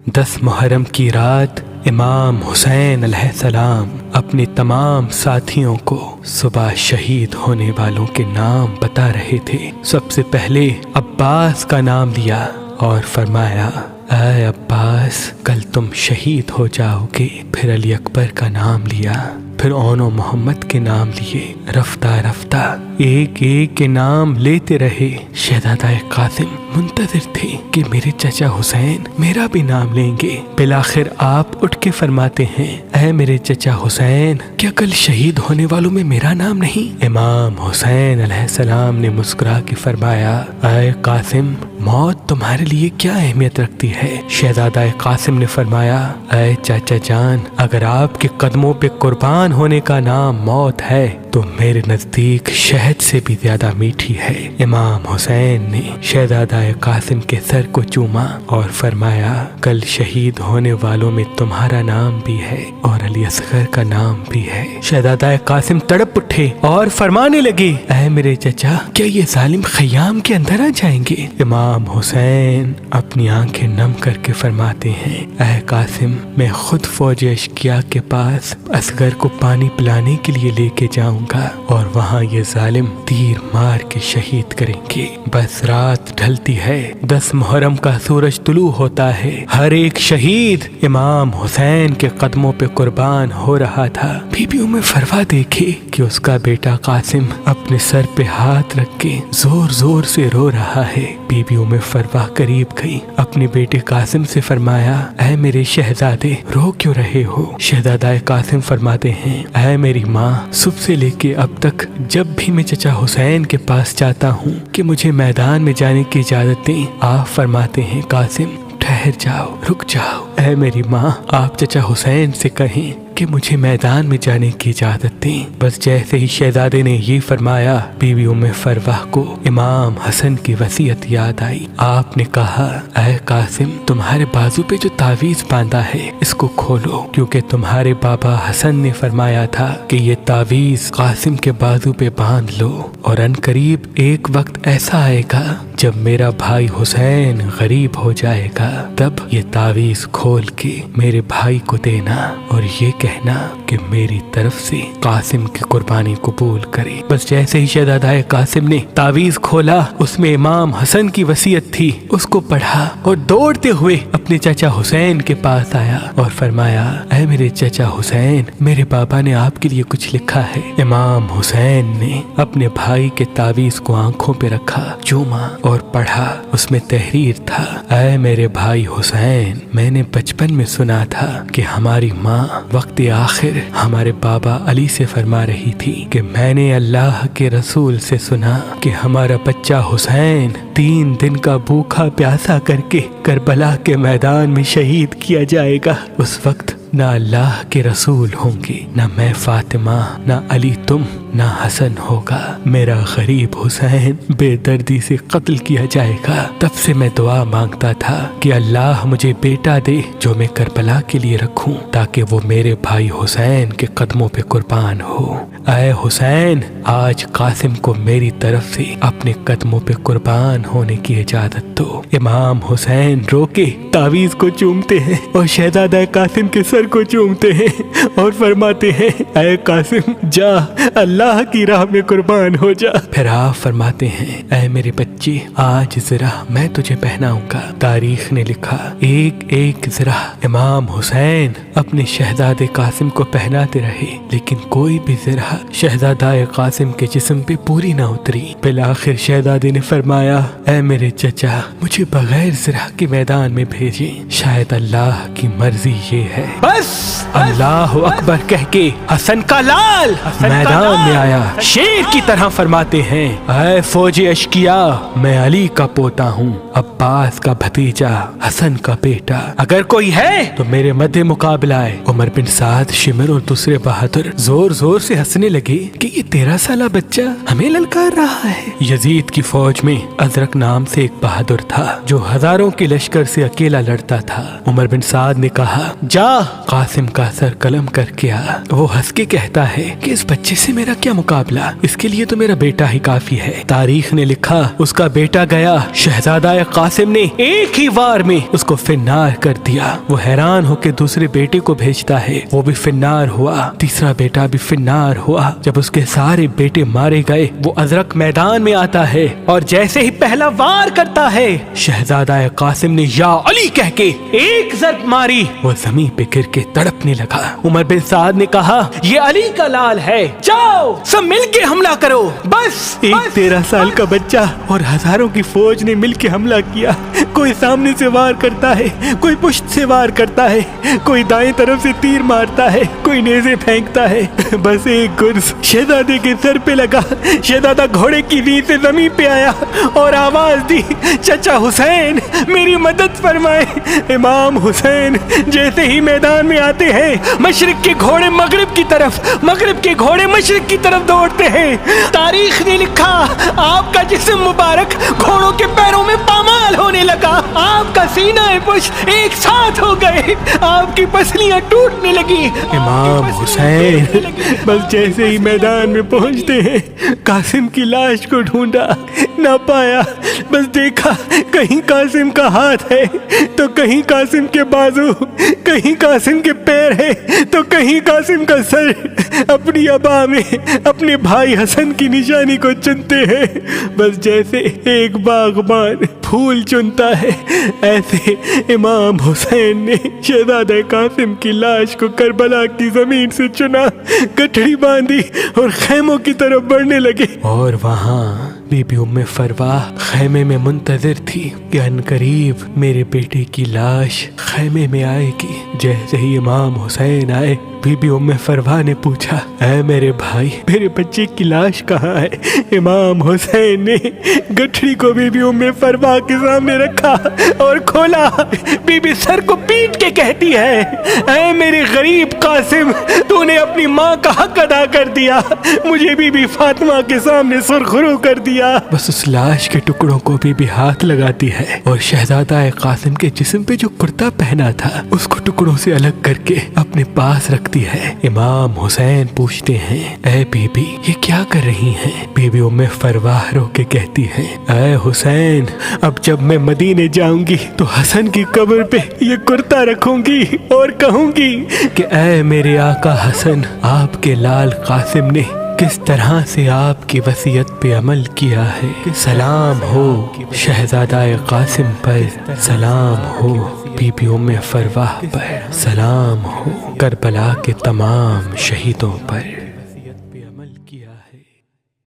10 محرم کی رات امام حسین علیہ السلام اپنے تمام ساتھیوں کو صبح شہید ہونے والوں کے نام بتا رہے تھے۔ سب سے پہلے عباس کا نام لیا اور فرمایا، اے عباس، کل تم شہید ہو جاؤ گے۔ پھر علی اکبر کا نام لیا، پھر اون و محمد کے نام لیے۔ رفتہ رفتہ ایک ایک کے نام لیتے رہے۔ شہزادہ قاسم منتظر تھے کہ میرے چچا حسین میرا بھی نام لیں گے۔ بالآخر آپ اٹھ کے فرماتے ہیں، اے میرے چچا حسین، کیا کل شہید ہونے والوں میں میرا نام نہیں؟ امام حسین علیہ السلام نے مسکرا کے فرمایا، اے قاسم، موت تمہارے لیے کیا اہمیت رکھتی ہے؟ شہزادہ قاسم نے فرمایا، اے چاچا جان، اگر آپ کے قدموں پہ قربان ہونے کا نام موت ہے تو میرے نزدیک شہد سے بھی زیادہ میٹھی ہے۔ امام حسین نے شہزادہ قاسم کے سر کو چوما اور فرمایا، کل شہید ہونے والوں میں تمہارا نام بھی ہے اور علی اصغر کا نام بھی ہے۔ شہزادہ قاسم تڑپ اٹھے اور فرمانے لگے، اے میرے چچا، کیا یہ ظالم خیام کے اندر آ جائیں گے؟ امام حسین اپنی آنکھیں نم کر کے فرماتے ہیں، اے قاسم، میں خود فوج اشقیاء کے پاس اصغر کو پانی پلانے کے لیے لے کے جاؤں گا اور وہاں یہ ظالم تیر مار کے شہید کریں گے۔ بس رات ڈھلتی ہے، 10 محرم کا سورج طلوع ہوتا ہے۔ ہر ایک شہید امام حسین کے قدموں پہ قربان ہو رہا تھا۔ بی بی ام فروا دیکھے کہ اس کا بیٹا قاسم اپنے سر پہ ہاتھ رکھ کے زور زور سے رو رہا ہے۔ بی بی ام فروا قریب گئی، اپنے بیٹے قاسم سے فرمایا، اے میرے شہزادے، رو کیوں رہے ہو؟ شہزادہ قاسم فرماتے ہیں، اے میری ماں، صبح سے لے کے اب تک جب بھی میں چچا حسین کے پاس جاتا ہوں کہ مجھے میدان میں جانے کی اجازت دیں، آپ فرماتے ہیں، قاسم ٹھہر جاؤ، رک جاؤ۔ اے میری ماں، آپ چچا حسین سے کہیں کہ مجھے میدان میں جانے کی اجازت دیں۔ بس جیسے ہی شہزادے نے یہ فرمایا، بی بی ام فروا کو امام حسن کی وصیت یاد آئی۔ آپ نے کہا، اے قاسم، تمہارے بازو پہ جو تعویذ باندھا ہے اس کو کھولو، کیونکہ تمہارے بابا حسن نے فرمایا تھا کہ یہ تعویذ قاسم کے بازو پہ باندھ لو، اور ان قریب ایک وقت ایسا آئے گا جب میرا بھائی حسین غریب ہو جائے گا، تب یہ تعویذ کھول کے میرے بھائی کو دینا اور یہ کہنا کہ میری طرف سے قاسم کی قربانی قبول کرے۔ بس جیسے ہی شہزادہ قاسم نے تعویذ کھولا، اس میں امام حسن کی وصیت تھی، اس کو پڑھا اور دوڑتے ہوئے اپنے چچا حسین کے پاس آیا اور فرمایا، اے میرے چچا حسین، میرے بابا نے آپ کے لیے کچھ لکھا ہے۔ امام حسین نے اپنے بھائی کے تعویذ کو آنکھوں پہ رکھا، چوما اور پڑھا۔ اس میں تحریر تھا، اے میرے بھائی حسین، میں نے بچپن میں سنا تھا کہ ہماری ماں وقت آخر ہمارے بابا علی سے فرما رہی تھی کہ میں نے اللہ کے رسول سے سنا کہ ہمارا بچہ حسین 3 دن کا بھوکا پیاسا کر کے کربلا کے میدان میں شہید کیا جائے گا۔ اس وقت نہ اللہ کے رسول ہوں گے، نہ میں فاطمہ، نہ علی تم، نہ حسن ہوگا، میرا غریب حسین بے دردی سے قتل کیا جائے گا۔ تب سے میں دعا مانگتا تھا کہ اللہ مجھے بیٹا دے جو میں کربلا کے لیے رکھوں، تاکہ وہ میرے بھائی حسین کے قدموں پہ قربان ہو۔ اے حسین، آج قاسم کو میری طرف سے اپنے قدموں پہ قربان ہونے کی اجازت دو۔ امام حسین رو کے تعویذ کو چومتے ہیں اور شہزادہ قاسم کے سر کو چومتے ہیں اور فرماتے ہیں، اے قاسم، جا، اللہ کی راہ میں قربان ہو جا۔ پھر آپ فرماتے ہیں، اے میرے بچے، آج ذرا میں تجھے پہناؤں گا۔ تاریخ نے لکھا، ایک ایک ذرا امام حسین اپنے شہزادے قاسم کو پہناتے رہے، لیکن کوئی بھی ذرا شہزادہ قاسم کے جسم پہ پوری نہ اتری۔ بالآخر شہزادے نے فرمایا، اے میرے چچا، مجھے بغیر ذرا کے میدان میں بھیجیں، شاید اللہ کی مرضی یہ ہے۔ بس اللہ اکبر کہہ کے حسن کا لال میدان میں آیا، شیر کی طرح فرماتے ہیں، اے فوج اشقیاء، میں علی کا پوتا ہوں، عباس کا بھتیجا، حسن کا بیٹا، اگر کوئی ہے تو میرے مدِ مقابلہ ہے۔ عمر بن سعد، شمر اور دوسرے بہادر زور زور سے ہنسنے لگے کہ یہ 13 سالہ بچہ ہمیں للکار رہا ہے۔ یزید کی فوج میں ازرق نام سے ایک بہادر تھا جو ہزاروں کے لشکر سے اکیلا لڑتا تھا۔ عمر بن سعد نے کہا، جا قاسم کا سر قلم کر کیا۔ وہ ہنس کے کہتا ہے کہ اس بچے سے میرا کیا مقابلہ، اس کے لیے تو میرا بیٹا ہی کافی ہے۔ تاریخ نے لکھا اس کا بیٹا گیا، شہزادہ قاسم نے ایک ہی وار میں اس کو فنار کر دیا۔ وہ حیران ہو کے دوسرے بیٹے کو بھیجتا ہے، وہ بھی فنار ہوا، تیسرا بیٹا بھی فنار ہوا۔ جب اس کے سارے بیٹے مارے گئے، وہ ازرق میدان میں آتا ہے اور جیسے ہی پہلا وار کرتا ہے، شہزادہ قاسم نے یا علی کہہ کے ایک ضرب ماری، وہ زمین پہ گر کے تڑپنے لگا۔ عمر بن سعد نے کہا یہ علی کا لال ہے، جاؤ سب مل کے حملہ کرو۔ بس ایک 13 سال کا بچہ اور ہزاروں کی فوج نے مل کے حملہ کیا۔ کوئی سامنے سے وار کرتا ہے، کوئی پشت سے وار کرتا ہے، کوئی دائیں طرف سے تیر مارتا ہے، کوئی نیزے پھینکتا ہے۔ بس ایک گرز شہزادے کے سر پہ لگا۔ شہزادہ گھوڑے کی ریت سے زمین پہ آیا اور آواز دی چچا حسین میری مدد فرمائے۔ امام حسین جیسے ہی میدان میں آتے ہیں، مشرق کے گھوڑے مغرب کی طرف، مغرب کے گھوڑے مشرق کی طرف دوڑتے ہیں۔ تاریخ نے لکھا آپ کا جسم مبارک گھوڑوں کے پیروں میں پامال ہونے لگا، آپ کا سینہ پشت ایک ساتھ ہو گئے، آپ کی پسلیاں ٹوٹنے لگی۔ امام حسین بس جیسے ہی میدان میں پہنچتے ہیں، قاسم کی لاش کو ڈھونڈا، نہ پایا۔ بس دیکھا کہیں قاسم کا ہاتھ ہے تو کہیں قاسم کے بازو، کہیں قاسم کے پیر ہے تو کہیں قاسم کا سر۔ اپنی ابا میں اپنے بھائی حسن کی نشانی کو چنتے ہیں، بس جیسے ایک باغبان پھول چنتا ہے، ایسے امام حسین نے شہزادہ قاسم کی لاش کو کربلا کی زمین سے چنا، گٹھڑی باندھی اور خیموں کی طرف بڑھنے لگے۔ اور وہاں بی بی ام فروا خیمے میں منتظر تھی کہ عنقریب میرے بیٹے کی لاش خیمے میں آئے گی۔ جیسے ہی امام حسین آئے، بی بی ام فروا نے پوچھا اے میرے بھائی میرے بچے کی لاش کہاں ہے؟ امام حسین نے گٹھڑی کو بی بی ام فروا کے سامنے رکھا اور کھولا۔ بی بی سر کو پیٹ کے کہتی ہے اے میرے غریب قاسم، تو نے اپنی ماں کا حق ادا کر دیا، مجھے بی بی فاطمہ کے سامنے سرخرو کر دیا۔ بس اس لاش کے ٹکڑوں کو بی بی ہاتھ لگاتی ہے اور شہزادہ قاسم کے جسم پہ جو کرتا پہنا تھا اس کو ٹکڑوں سے الگ کر کے اپنے پاس رکھتی ہے۔ امام حسین پوچھتے ہیں اے بی بی یہ کیا کر رہی ہیں؟ بی بی ام فروا رو کے کہتی ہے اے حسین، اب جب میں مدینے جاؤں گی تو حسن کی قبر پہ یہ کرتا رکھوں گی اور کہوں گی کہ اے میرے آقا حسن، آپ کے لال قاسم نے کس طرح سے آپ کی وصیت پہ عمل کیا ہے۔ سلام ہو شہزادہ قاسم پر، سلام ہو بی بی ام فروا پر، سلام ہو کربلا کے تمام شہیدوں پر۔